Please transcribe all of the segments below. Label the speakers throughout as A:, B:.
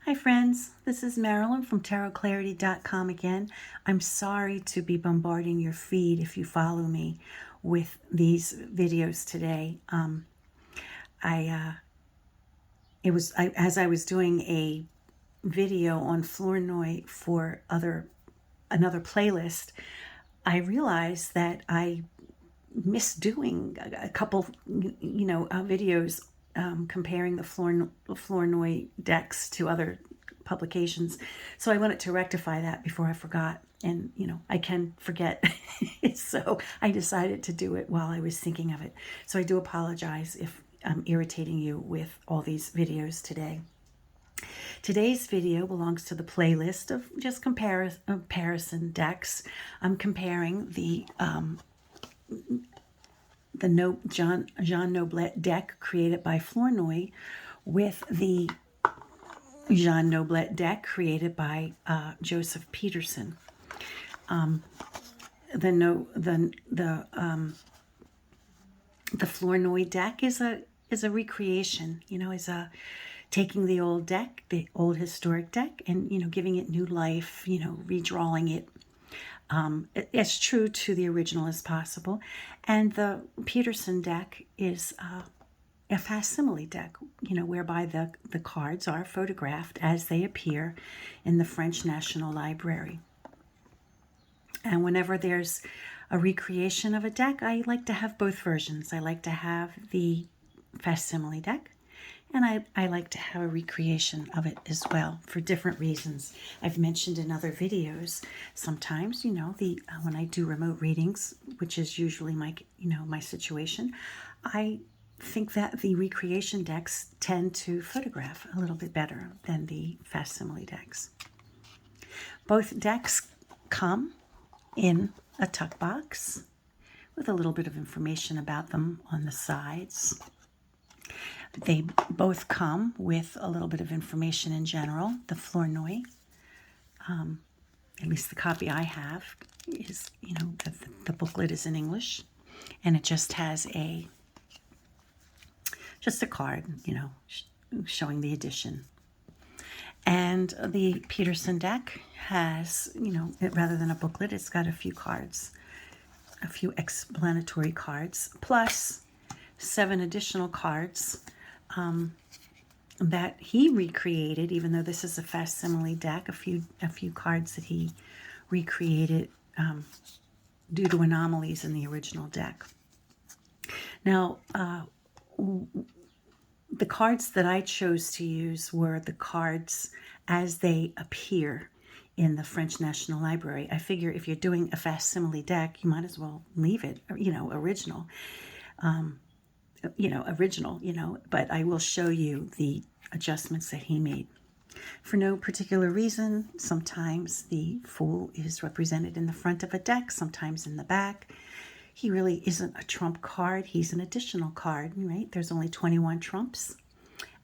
A: Hi friends, this is Marilyn from tarotclarity.com again. I'm sorry to be bombarding your feed if you follow me with these videos today. As I was doing a video on Flornoy for another playlist, I realized that I missed doing a couple, videos comparing the Flornoy decks to other publications. So I wanted to rectify that before I forgot. And, I can forget. So I decided to do it while I was thinking of it. So I do apologize if I'm irritating you with all these videos today. Today's video belongs to the playlist of just comparison decks. I'm comparing the Jean Noblet deck created by Flornoy with the Jean Noblet deck created by Joseph Peterson. The Flornoy deck is a recreation. Is a taking the old deck, the old historic deck, and giving it new life. Redrawing it as true to the original as possible. And the Peterson deck is a facsimile deck, whereby the cards are photographed as they appear in the French National Library. And whenever there's a recreation of a deck, I like to have both versions. I like to have the facsimile deck, and I like to have a recreation of it as well for different reasons. I've mentioned in other videos, sometimes, when I do remote readings, which is usually my situation, I think that the recreation decks tend to photograph a little bit better than the facsimile decks. Both decks come in a tuck box with a little bit of information about them on the sides. They both come with a little bit of information in general. The Flornoy, at least the copy I have, is, the booklet is in English, and it just has a card, showing the edition. And the Peterson deck has, rather than a booklet, it's got a few cards, a few explanatory cards, plus 7 additional cards that he recreated, even though this is a facsimile deck, a few cards that he recreated due to anomalies in the original deck. Now, the cards that I chose to use were the cards as they appear in the French National Library. I figure if you're doing a facsimile deck, you might as well leave it, original. But I will show you the adjustments that he made. For no particular reason, sometimes the Fool is represented in the front of a deck, sometimes in the back. He really isn't a trump card. He's an additional card, right? There's only 21 trumps.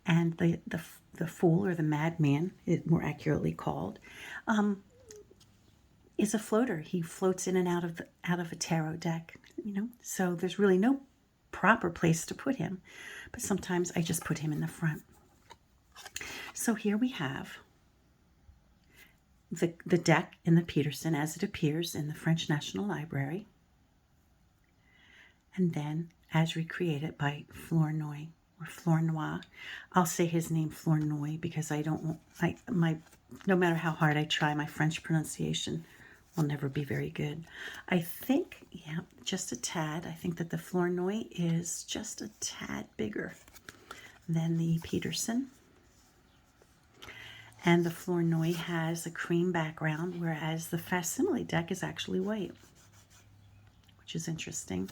A: And the Fool, or the Madman, more accurately called, is a floater. He floats in and out of a tarot deck, So there's really no proper place to put him. But sometimes I just put him in the front. So here we have the deck in the Peterson as it appears in the French National Library. And then as recreated by Flornoy or Flornoy. I'll say his name Flornoy because no matter how hard I try, my French pronunciation will never be very good. I think, just a tad. I think that the Flornoy is just a tad bigger than the Peterson. And the Flornoy has a cream background, whereas the facsimile deck is actually white, which is interesting.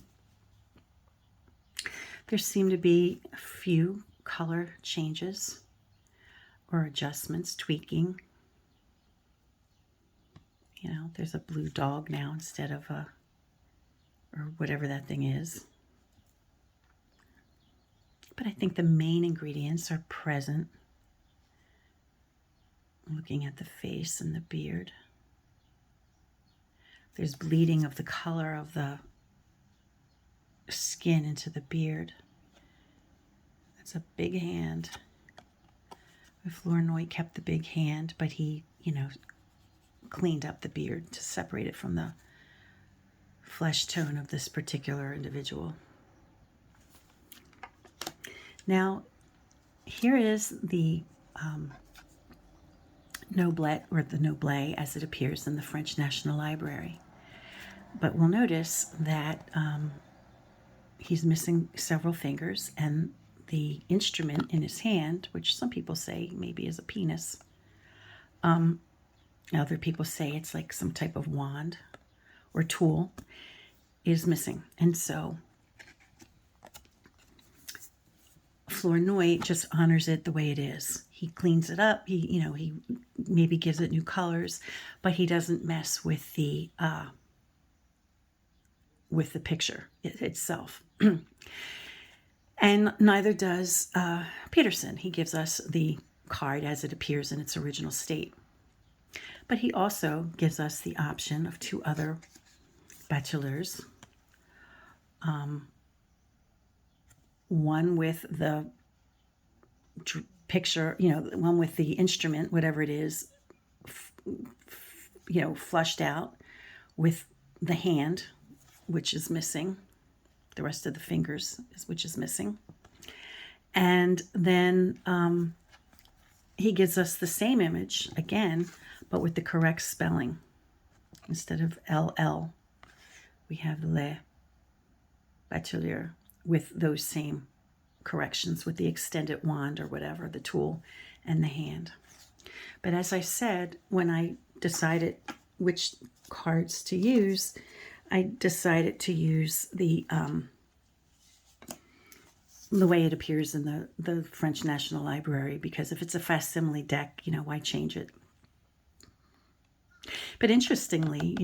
A: There seem to be a few color changes or adjustments, tweaking. There's a blue dog now instead of or whatever that thing is. But I think the main ingredients are present. Looking at the face and the beard. There's bleeding of the color of the skin into the beard. That's a big hand. Flornoy kept the big hand, but he, cleaned up the beard to separate it from the flesh tone of this particular individual. Now, here is the Noblet, or the Noblet as it appears in the French National Library. But we'll notice that he's missing several fingers, and the instrument in his hand, which some people say maybe is a penis. Other people say it's like some type of wand or tool, is missing. And so Flornoy just honors it the way it is. He cleans it up. He maybe gives it new colors, but he doesn't mess with the picture itself. And neither does Peterson. He gives us the card as it appears in its original state. But he also gives us the option of two other bachelors. One with the picture, one with the instrument, whatever it is, flushed out, with the hand, which is missing, the rest of the fingers, which is missing. And then he gives us the same image again, but with the correct spelling. Instead of LL, we have Le Bachelier, with those same corrections, with the extended wand or whatever, the tool, and the hand. But as I said, when I decided which cards to use, I decided to use the way it appears in the French National Library, because if it's a facsimile deck, why change it? But interestingly,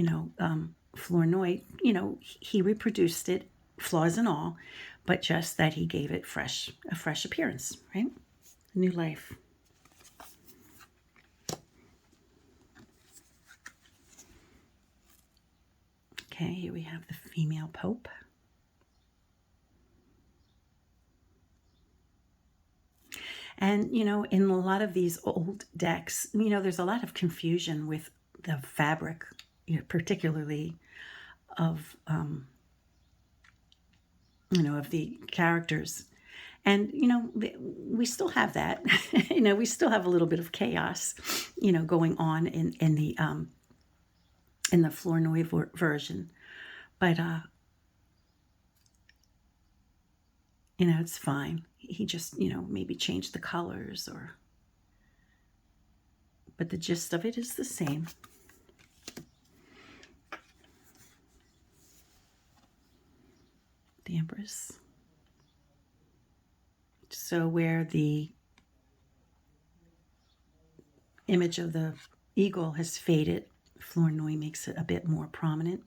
A: Flornoy, he reproduced it, flaws and all, but just that he gave it a fresh appearance, right? New life. Okay, here we have the female Pope. And, in a lot of these old decks, there's a lot of confusion with the fabric, particularly of, of the characters. And, we still have that, we still have a little bit of chaos, going on in the Flornoy version. But, it's fine. He just, maybe changed the colors but the gist of it is the same. The Empress. So where the image of the eagle has faded, Flornoy makes it a bit more prominent.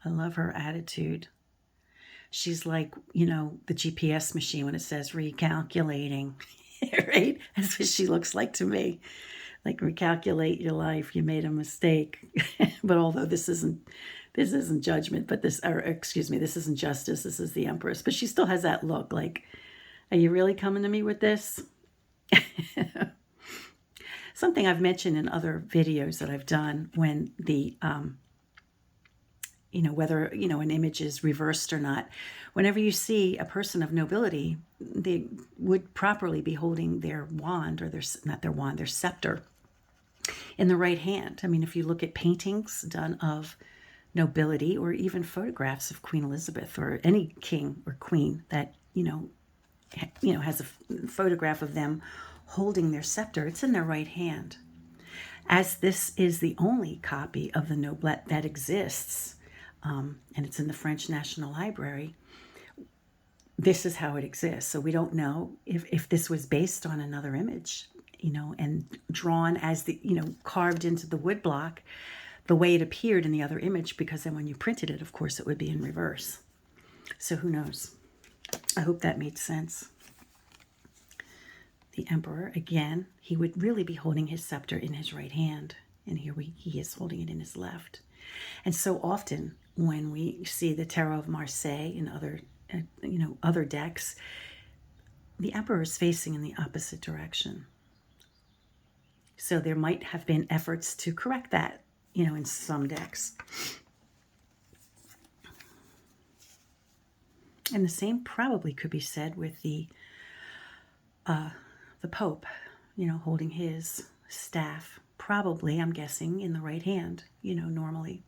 A: I love her attitude. She's like, the GPS machine when it says recalculating, right? That's what she looks like to me. Like, recalculate your life. You made a mistake. But although this isn't judgment, but this isn't justice. This is the Empress. But she still has that look like, are you really coming to me with this? Something I've mentioned in other videos that I've done, when the whether, an image is reversed or not. Whenever you see a person of nobility, they would properly be holding their wand, or their scepter, in the right hand. I mean, if you look at paintings done of nobility, or even photographs of Queen Elizabeth or any king or queen that, has a photograph of them holding their scepter, it's in their right hand. As this is the only copy of the Noblet that exists, and it's in the French National Library, this is how it exists. So we don't know if this was based on another image, and drawn as carved into the woodblock the way it appeared in the other image, because then when you printed it, of course, it would be in reverse. So who knows? I hope that made sense. The Emperor, again, he would really be holding his scepter in his right hand, and here he is holding it in his left. And so often when we see the Tarot of Marseille and other decks, the emperor is facing in the opposite direction. So there might have been efforts to correct that, in some decks. And the same probably could be said with the Pope, holding his staff, probably, I'm guessing, in the right hand, normally.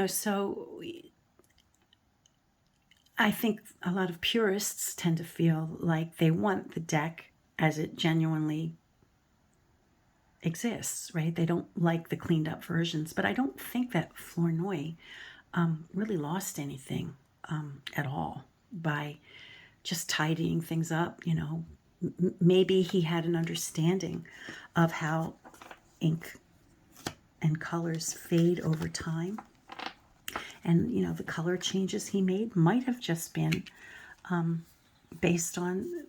A: So I think a lot of purists tend to feel like they want the deck as it genuinely exists, right? They don't like the cleaned up versions, but I don't think that Flornoy really lost anything at all by just tidying things up. Maybe he had an understanding of how ink and colors fade over time. And, the color changes he made might have just been based on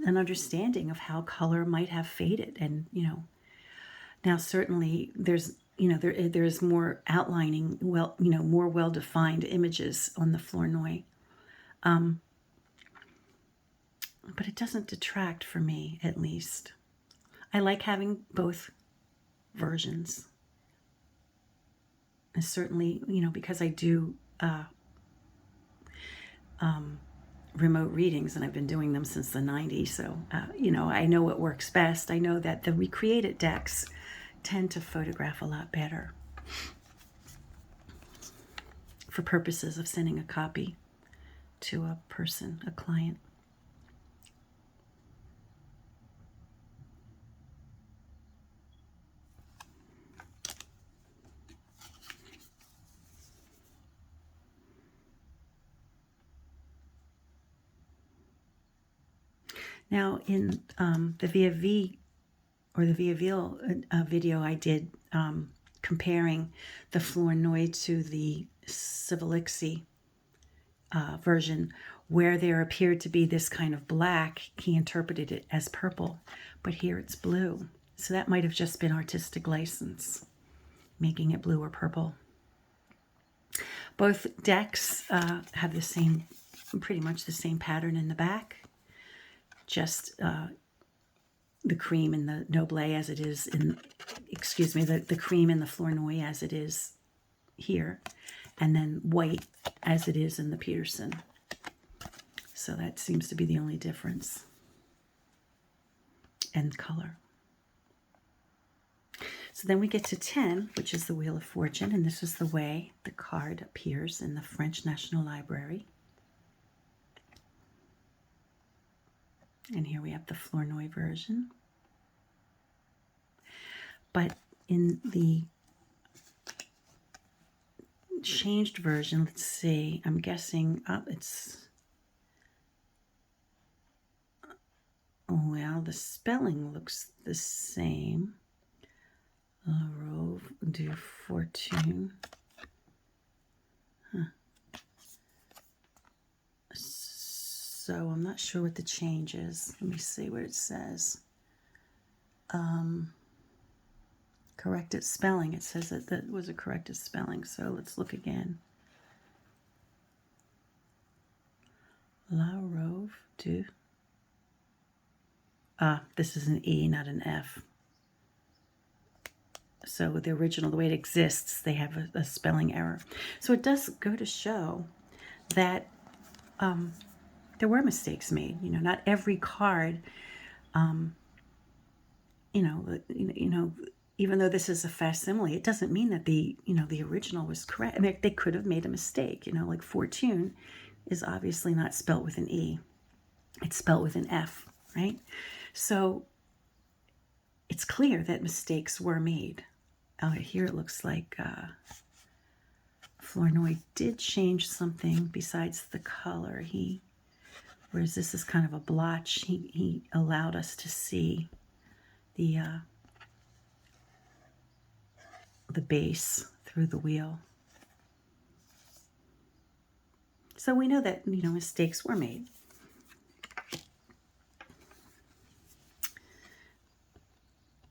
A: an understanding of how color might have faded. And, now certainly there's, there's more outlining, more well-defined images on the Flornoy. But it doesn't detract for me, at least. I like having both versions. And certainly, because I do remote readings, and I've been doing them since the 90s, so, I know what works best. I know that the recreated decks tend to photograph a lot better for purposes of sending a copy to a person, a client. Now, in the VFV or the VFV video I did comparing the Flornoy to the Civilixi version, where there appeared to be this kind of black, he interpreted it as purple, but here it's blue. So that might have just been artistic license, making it blue or purple. Both decks have the same, pretty much the same pattern in the back. Just the cream in the Noblet as it is in, the cream in the Flornoy as it is here, and then white as it is in the Peterson. So that seems to be the only difference. And color. So then we get to 10, which is the Wheel of Fortune, and this is the way the card appears in the French National Library. And here we have the Flornoy version. But in the changed version, let's see, I'm guessing, well, the spelling looks the same. La Rove de Fortune. So I'm not sure what the change is. Let me see what it says. Corrected spelling. It says that that was a corrected spelling. So let's look again. La Rove de. This is an E, not an F. So the original, the way it exists, they have a spelling error. So it does go to show that there were mistakes made. Not every card, even though this is a facsimile, it doesn't mean that the original was correct. I mean, they could have made a mistake. Like Fortune is obviously not spelt with an E. It's spelt with an F, right? So it's clear that mistakes were made. Here it looks like Flornoy did change something besides the color. Whereas this is kind of a blotch, he allowed us to see the base through the wheel. So we know that, mistakes were made.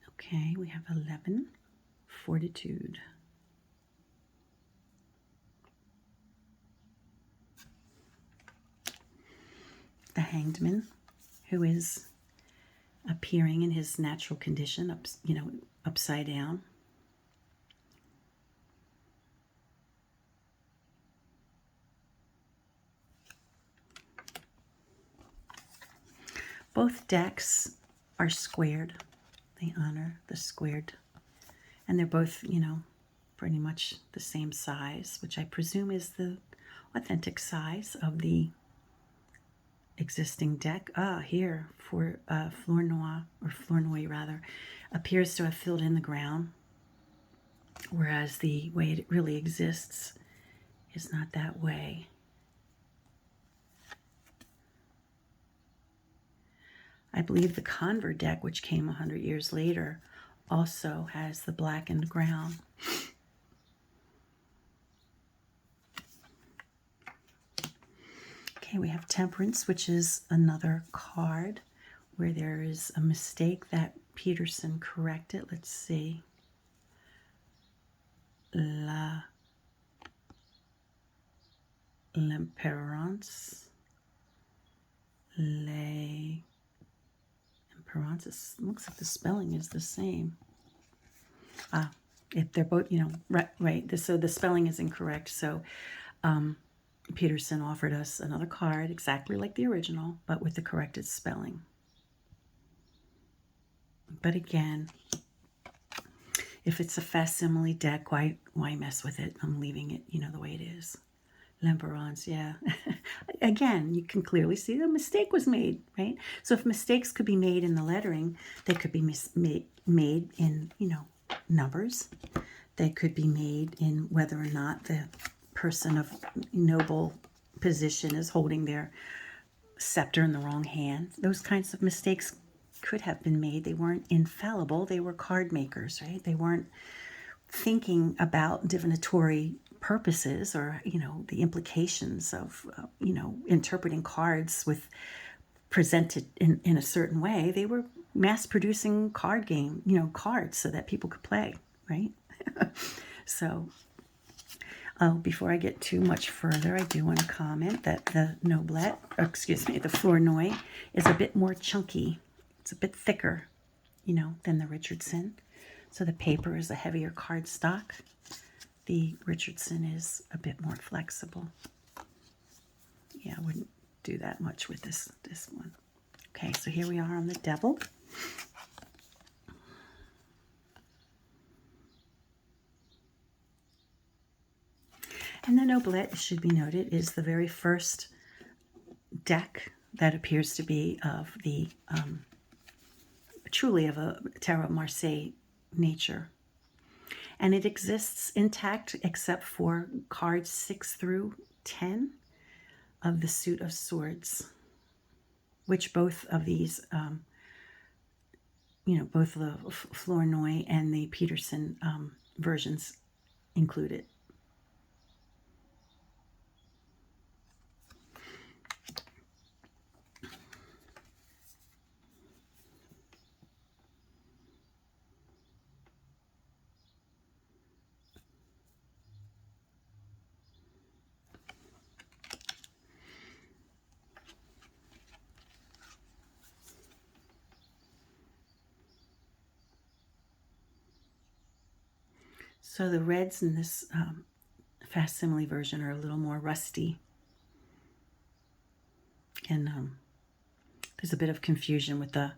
A: Okay, we have 11, Fortitude. The Hanged Man, who is appearing in his natural condition, upside down. Both decks are squared. They honor the squared. And they're both, pretty much the same size, which I presume is the authentic size of the existing deck. Here for Flornoy rather, appears to have filled in the ground, whereas the way it really exists is not that way. I believe the Convert deck, which came 100 years later, also has the blackened ground. Okay, we have Temperance, which is another card where there is a mistake that Peterson corrected. Let's see. L'Emperance. It looks like the spelling is the same. If they're both, right. So the spelling is incorrect. So Peterson offered us another card exactly like the original, but with the corrected spelling. But again, if it's a facsimile deck, why mess with it? I'm leaving it, the way it is. L'Emperance, yeah. Again, you can clearly see the mistake was made, right? So if mistakes could be made in the lettering, they could be made in, numbers. They could be made in whether or not the person of noble position is holding their scepter in the wrong hand. Those kinds of mistakes could have been made. They weren't infallible. They were card makers, right? They weren't thinking about divinatory purposes or, the implications of, interpreting cards with presented in a certain way. They were mass producing cards so that people could play, right? So, before I get too much further, I do want to comment that the Noblet, the Flornoy, is a bit more chunky. It's a bit thicker, than the Richardson. So the paper is a heavier cardstock. The Richardson is a bit more flexible. Yeah, I wouldn't do that much with this one. Okay, so here we are on the Devil. And the Noblet, it should be noted, is the very first deck that appears to be of the, truly of a Tarot Marseille nature. And it exists intact except for cards 6 through 10 of the Suit of Swords, which both of these, both the Flornoy and the Peterson versions included. So the reds in this facsimile version are a little more rusty. And there's a bit of confusion with the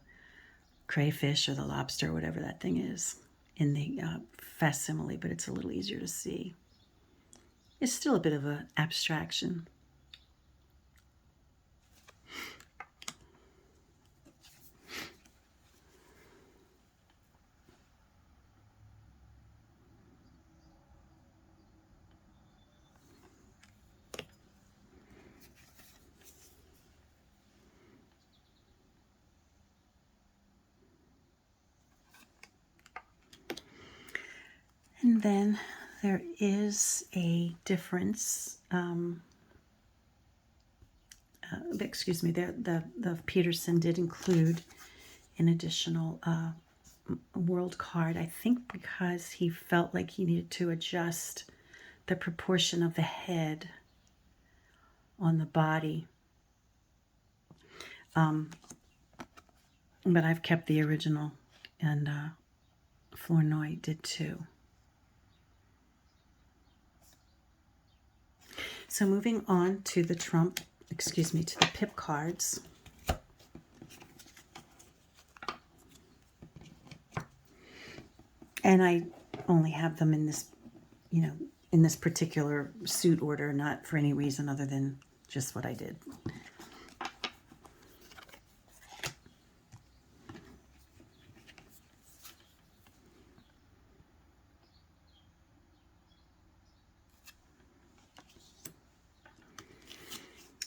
A: crayfish or the lobster, whatever that thing is, in the facsimile, but it's a little easier to see. It's still a bit of an abstraction. And then there is a difference. The Peterson did include an additional world card, I think because he felt like he needed to adjust the proportion of the head on the body. But I've kept the original, and Flornoy did too. So moving on to the to the pip cards. And I only have them in this, in this particular suit order, not for any reason other than just what I did.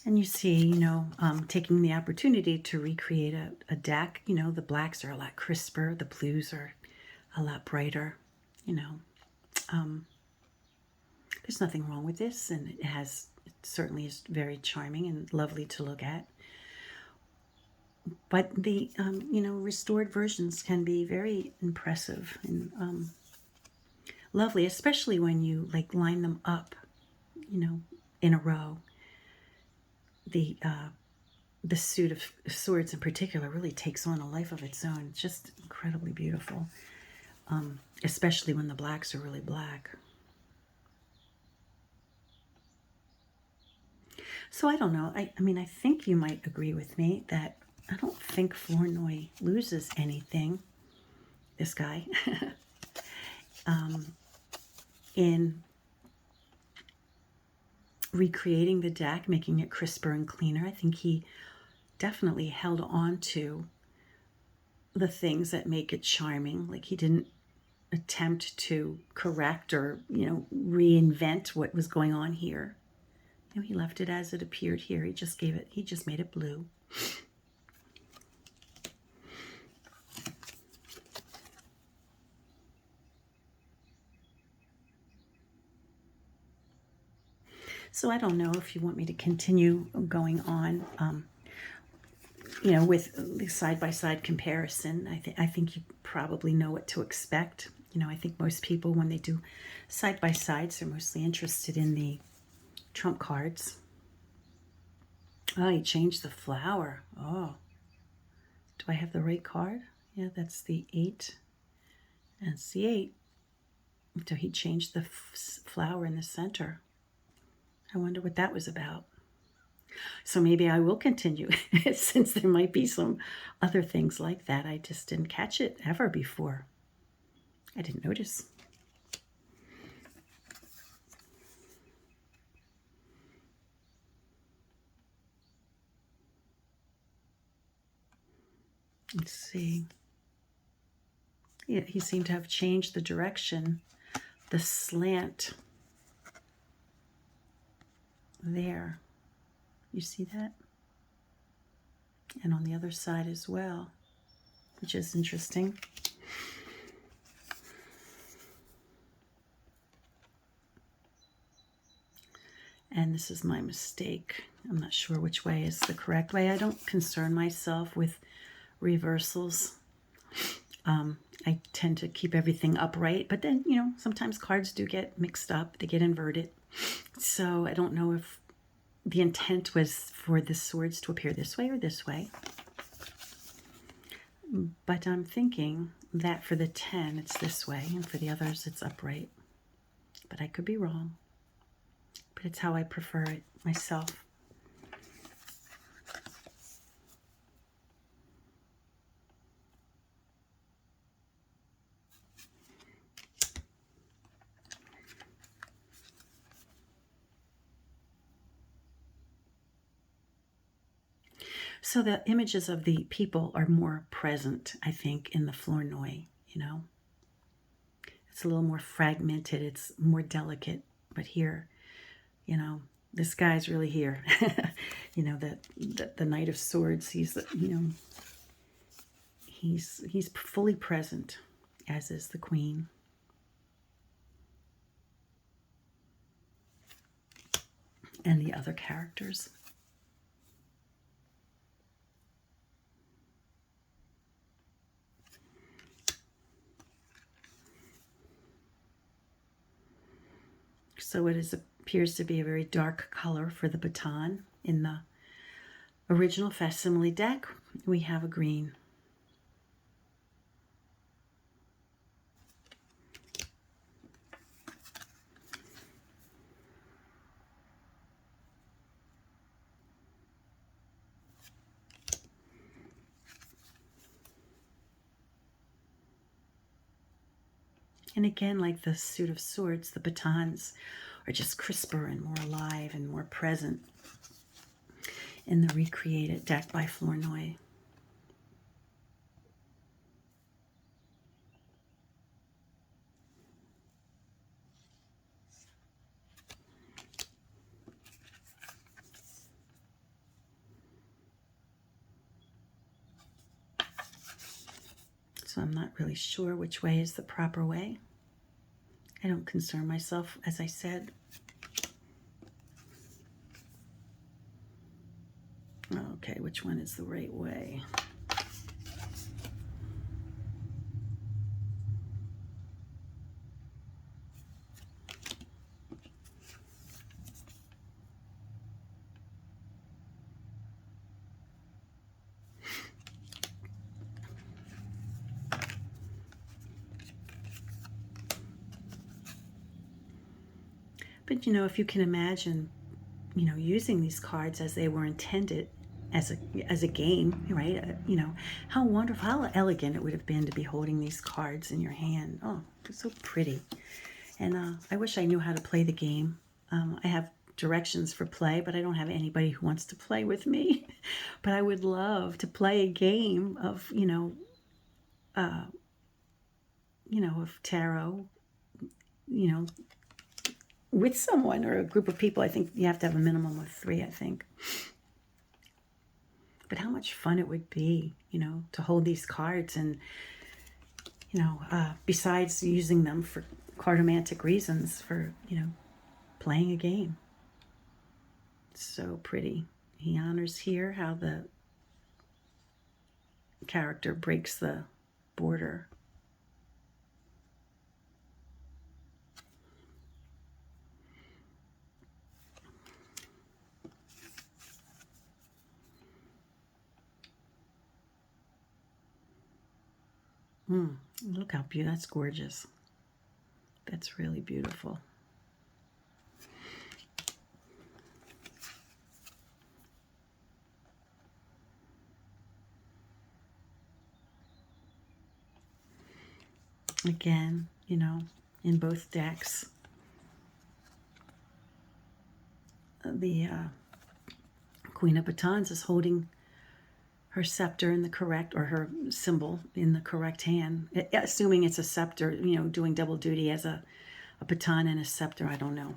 A: And you see, taking the opportunity to recreate a deck. The blacks are a lot crisper, the blues are a lot brighter. There's nothing wrong with this, and it certainly is very charming and lovely to look at. But the restored versions can be very impressive and lovely, especially when you line them up, in a row. The suit of swords in particular really takes on a life of its own. It's just incredibly beautiful, especially when the blacks are really black. So I don't know. I mean, I think you might agree with me that I don't think Flornoy loses anything, this guy, in recreating the deck, making it crisper and cleaner. I think he definitely held on to the things that make it charming. Like, he didn't attempt to correct or, reinvent what was going on here. He left it as it appeared here. He just made it blue. So I don't know if you want me to continue going on, with the side-by-side comparison. I think you probably know what to expect. I think most people, when they do side-by-sides, they're mostly interested in the trump cards. Oh, he changed the flower. Oh, do I have the right card? Yeah, that's the 8. That's the 8. So he changed the flower in the center. I wonder what that was about. So maybe I will continue, since there might be some other things like that. I just didn't catch it ever before. I didn't notice. Let's see. Yeah, he seemed to have changed the direction, the slant there. You see that? And on the other side as well, which is interesting. And this is my mistake. I'm not sure which way is the correct way. I don't concern myself with reversals. I tend to keep everything upright, but then, sometimes cards do get mixed up. They get inverted. So I don't know if the intent was for the swords to appear this way or this way. But I'm thinking that for the 10, it's this way, and for the others, it's upright. But I could be wrong. But it's how I prefer it myself. So the images of the people are more present, I think, in the Flornoy, It's a little more fragmented. It's more delicate. But here, this guy's really here. The Knight of Swords, he's fully present, as is the Queen. And the other characters. So appears to be a very dark color for the baton. In the original facsimile deck, we have a green. And again, like the suit of swords, the batons are just crisper and more alive and more present in the recreated deck by Flornoy. So I'm not really sure which way is the proper way. I don't concern myself, as I said. Okay, which one is the right way? But you know, if you can imagine, you know, using these cards as they were intended as a game, right? You know, how wonderful, how elegant it would have been to be holding these cards in your hand. Oh, it's so pretty. And I wish I knew how to play the game. I have directions for play, but I don't have anybody who wants to play with me. But I would love to play a game of, of tarot, you know, with someone or a group of people. I think you have to have a minimum of 3, I think. But how much fun it would be, you know, to hold these cards and, you know, besides using them for cartomantic reasons, for, you know, playing a game. So pretty. He honors here how the character breaks the border. Look how beautiful. That's gorgeous. That's really beautiful. Again, you know, in both decks, the Queen of Batons is holding her scepter in the correct, or her symbol in the correct hand, assuming it's a scepter, you know, doing double duty as a baton and a scepter. I don't know.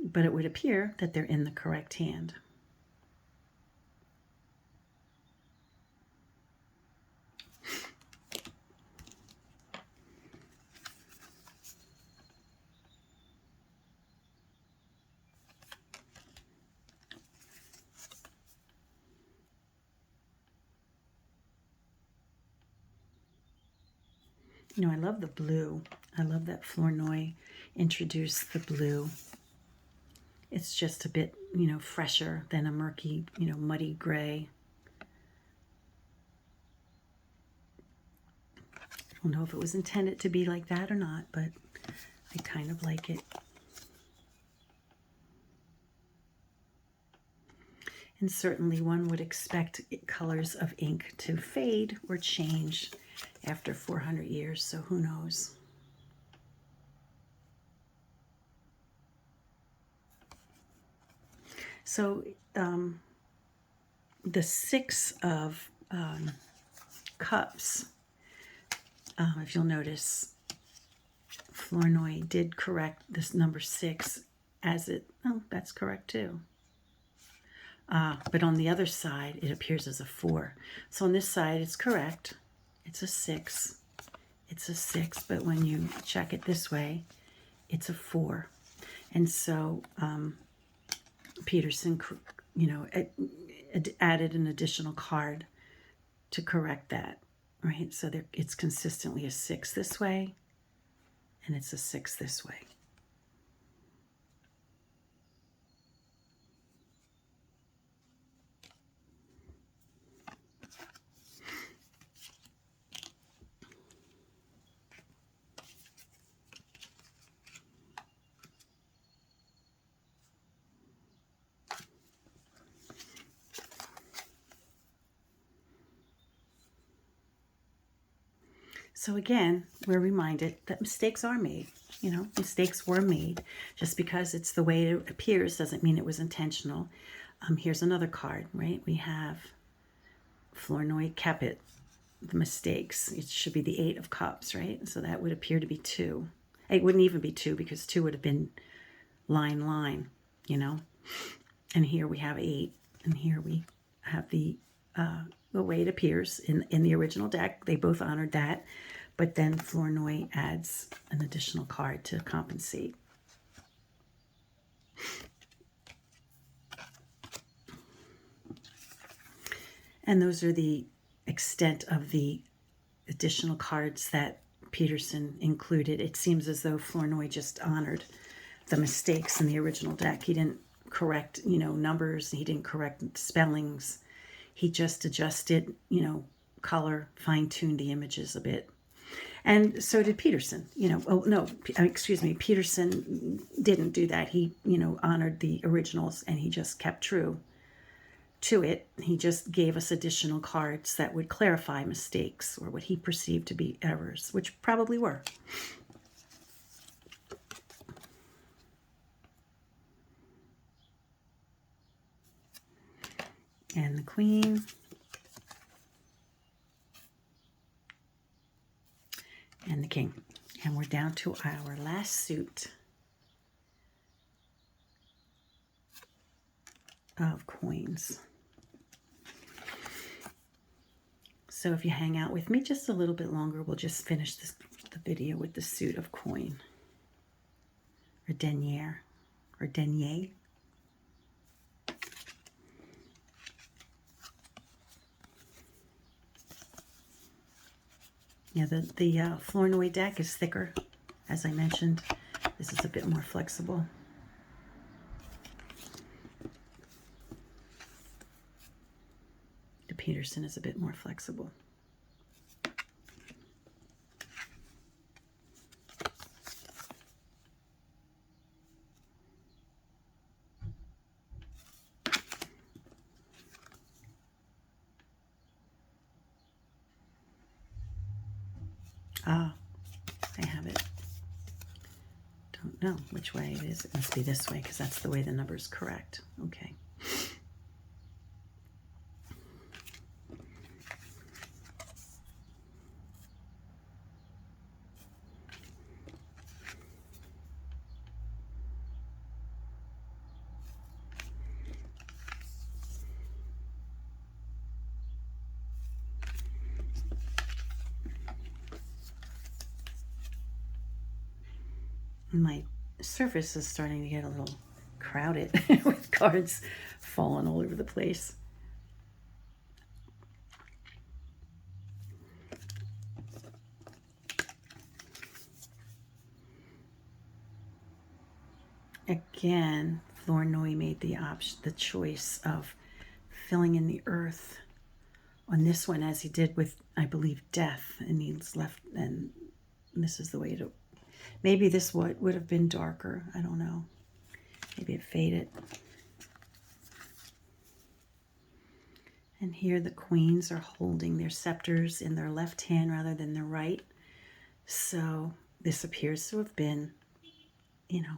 A: But it would appear that they're in the correct hand. You know, I love the blue. I love that Flornoy introduced the blue. It's just a bit, you know, fresher than a murky, you know, muddy gray. I don't know if it was intended to be like that or not, but I kind of like it. And certainly one would expect colors of ink to fade or change after 400 years, so who knows? So the 6 of cups, if you'll notice, Flornoy did correct this number 6 as it, oh, that's correct too. But on the other side, it appears as a 4. So on this side, it's correct. It's a 6. It's a 6, but when you check it this way, it's a 4. And so Peterson, you know, added an additional card to correct that. right? So there, it's consistently a 6 this way, and it's a 6 this way. So again, we're reminded that mistakes are made. You know, mistakes were made. Just because it's the way it appears doesn't mean it was intentional. Here's another card, right? We have Flornoy kept it, the mistakes. It should be the 8 of Cups, right? So that would appear to be 2. It wouldn't even be 2 because 2 would have been line, you know? And here we have 8, and here we have the way it appears in the original deck. They both honored that, but then Flornoy adds an additional card to compensate. And those are the extent of the additional cards that Peterson included. It seems as though Flornoy just honored the mistakes in the original deck. He didn't correct, you know, numbers. He didn't correct spellings. He just adjusted, you know, color, fine-tuned the images a bit. And so did Peterson, you know. Oh, no, excuse me. Peterson didn't do that. He, you know, honored the originals, and he just kept true to it. He just gave us additional cards that would clarify mistakes or what he perceived to be errors, which probably were. And the Queen. And the King. And we're down to our last suit of coins. So if you hang out with me just a little bit longer, we'll just finish the video with the suit of coin. Or denier. Or denier. Yeah, the Flornoy deck is thicker, as I mentioned. This is a bit more flexible. The Peterson is a bit more flexible. Ah, I have it. Don't know which way it is. It must be this way because that's the way the number is correct. Okay. My surface is starting to get a little crowded with cards falling all over the place. Again, Flornoy made the choice of filling in the earth on this one, as he did with, I believe, death, and he's left, and this is the way to. Maybe this would have been darker. I don't know. Maybe it faded. And here the queens are holding their scepters in their left hand rather than their right. So this appears to have been, you know,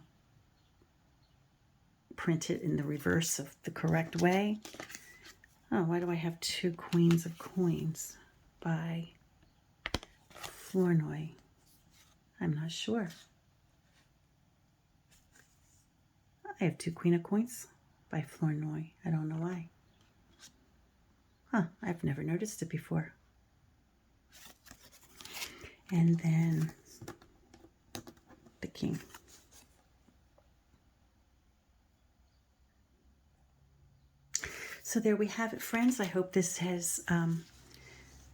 A: printed in the reverse of the correct way. Oh, why do I have 2 Queens of Coins by Flornoy? I'm not sure. I have 2 Queen of Coins by Flornoy. I don't know why. Huh, I've never noticed it before. And then the King. So there we have it, friends. I hope this has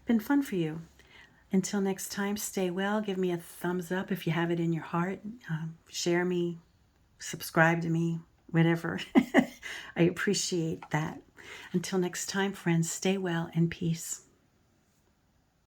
A: been fun for you. Until next time, stay well. Give me a thumbs up if you have it in your heart. Share me, subscribe to me, whatever. I appreciate that. Until next time, friends, stay well and peace.